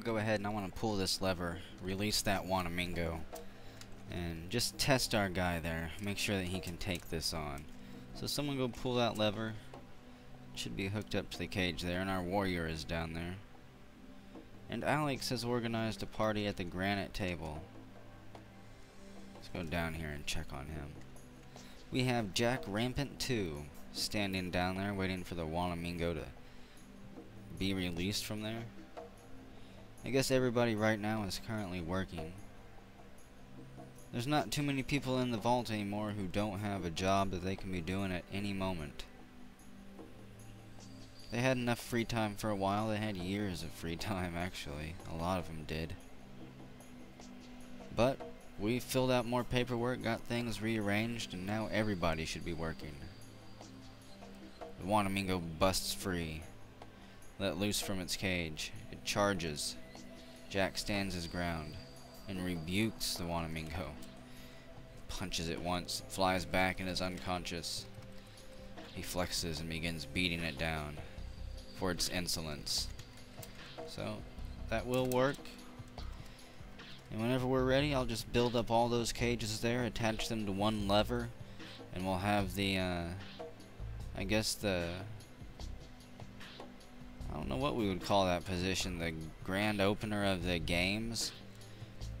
go ahead and I want to pull this lever, release that Wanamingo, and just test our guy there. Make sure that he can take this on. So someone go pull that lever. It should be hooked up to the cage there, and our warrior is down there. And Alex has organized a party at the granite table. Let's go down here and check on him. We have Jack Rampant 2 standing down there waiting for the Wanamingo to be released from there. I guess everybody right now is currently working. There's not too many people in the vault anymore who don't have a job that they can be doing at any moment. They had enough free time for a while. They had years of free time, actually. A lot of them did. But we filled out more paperwork, got things rearranged, and now everybody should be working. The Wanamingo busts free, let loose from its cage. It charges. Jack stands his ground and rebukes the Wanamingo. Punches it once, it flies back and is unconscious. He flexes and begins beating it down for its insolence. So that will work. And whenever we're ready, I'll just build up all those cages there, attach them to one lever, and we'll have the I guess the, I don't know what we would call that position, the grand opener of the games.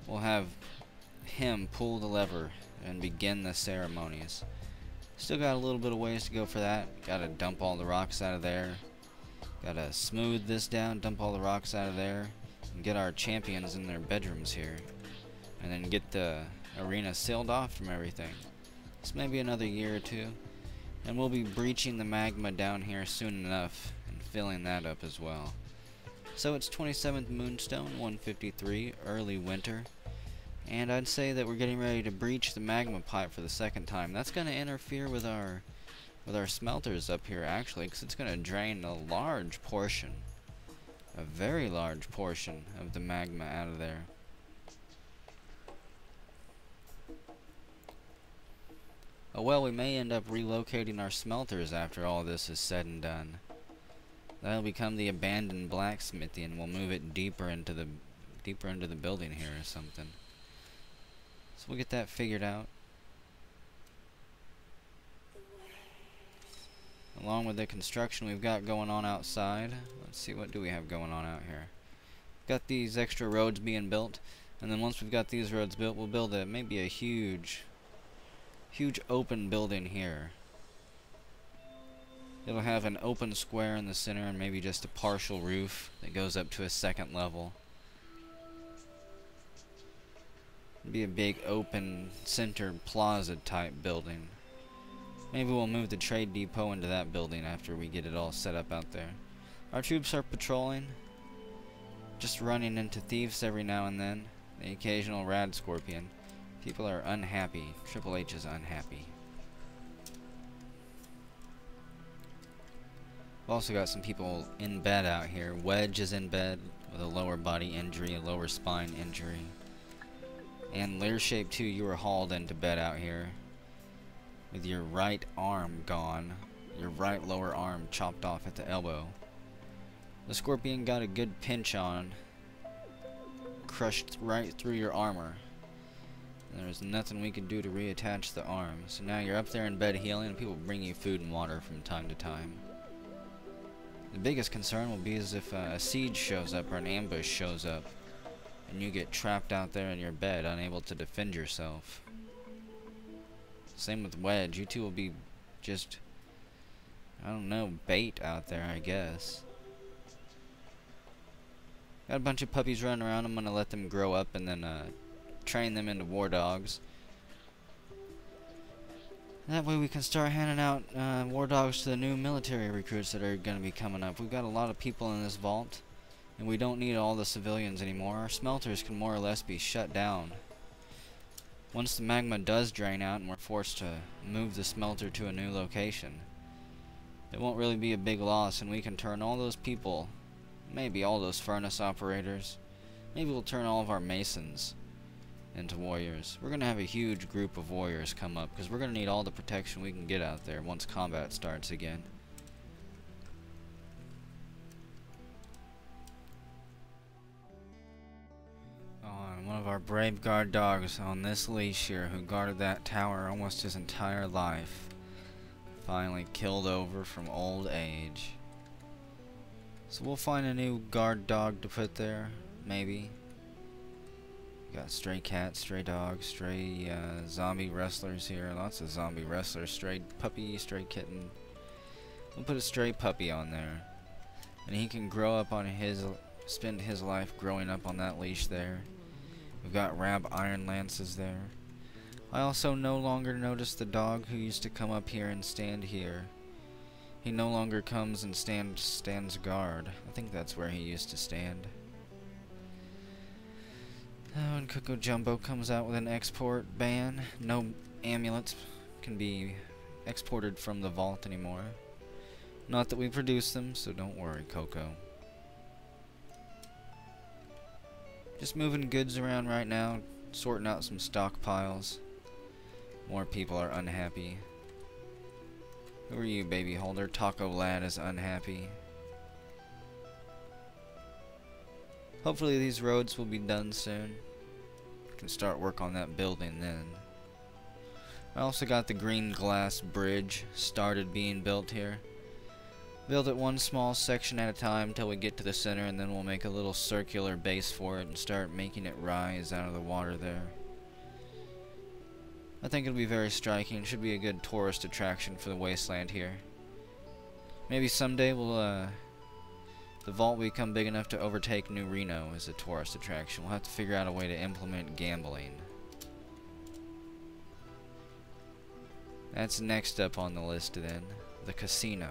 We'll have him pull the lever and begin the ceremonies. Still got a little bit of ways to go for that. Gotta dump all the rocks out of there. Gotta smooth this down, dump all the rocks out of there, and get our champions in their bedrooms here. And then get the arena sealed off from everything. This may be another year or two. And we'll be breaching the magma down here soon enough and filling that up as well. So it's 27th Moonstone, 153, early winter. And I'd say that we're getting ready to breach the magma pipe for the second time. That's going to interfere with our smelters up here, actually, because it's going to drain a large portion, a very large portion of the magma out of there. Oh well, we may end up relocating our smelters after all this is said and done. That'll become the abandoned blacksmithy, and we'll move it deeper into the building here or something. So we'll get that figured out. Along with the construction we've got going on outside. Let's see, what do we have going on out here? Got these extra roads being built, and then once we've got these roads built, we'll build maybe a huge open building here. It'll have an open square in the center and maybe just a partial roof that goes up to a second level. It'll be a big open center plaza type building. Maybe we'll move the trade depot into that building after we get it all set up out there. Our troops are patrolling, just running into thieves every now and then, the occasional rad scorpion. People are unhappy. Triple H is unhappy. We've also got some people in bed out here. Wedge is in bed with a lower body injury, a lower spine injury. And Lair Shape 2, you were hauled into bed out here with your right arm gone, your right lower arm chopped off at the elbow. The Scorpion got a good pinch on, crushed right through your armor. There's nothing we could do to reattach the arm. So now you're up there in bed healing, and people bring you food and water from time to time. The biggest concern will be is if a siege shows up or an ambush shows up, and you get trapped out there in your bed, unable to defend yourself. Same with Wedge. You two will be just, I don't know, bait out there, I guess. Got a bunch of puppies running around. I'm gonna let them grow up and then train them into war dogs. That way we can start handing out war dogs to the new military recruits that are going to be coming up. We've got a lot of people in this vault, and we don't need all the civilians anymore. Our smelters can more or less be shut down. Once the magma does drain out and we're forced to move the smelter to a new location, it won't really be a big loss, and we can turn all those people, maybe all those furnace operators, maybe we'll turn all of our masons into warriors. We're going to have a huge group of warriors come up, because we're going to need all the protection we can get out there once combat starts again. of our brave guard dogs on this leash here who guarded that tower almost his entire life. Finally killed over from old age. So we'll find a new guard dog to put there, maybe. Got stray cats, stray dogs, stray zombie wrestlers here. Lots of zombie wrestlers. Stray puppy, stray kitten. We'll put a stray puppy on there. And he can grow up on spend his life growing up on that leash there. We've got Rab Iron Lances there. I also no longer notice the dog who used to come up here and stand here. He no longer comes and stands guard. I think that's where he used to stand. Oh, and Coco Jumbo comes out with an export ban. No amulets can be exported from the vault anymore. Not that we produce them, so don't worry, Coco. Just moving goods around right now, sorting out some stockpiles. More people are unhappy. Who are you, baby holder? Taco Lad is unhappy. Hopefully these roads will be done soon. Can start work on that building then. I also got the green glass bridge started being built here. Build it one small section at a time till we get to the center, and then we'll make a little circular base for it and start making it rise out of the water there. I think it'll be very striking. Should be a good tourist attraction for the wasteland here. Maybe someday we'll the vault will become big enough to overtake New Reno as a tourist attraction. We'll have to figure out a way to implement gambling. That's next up on the list then. The casino.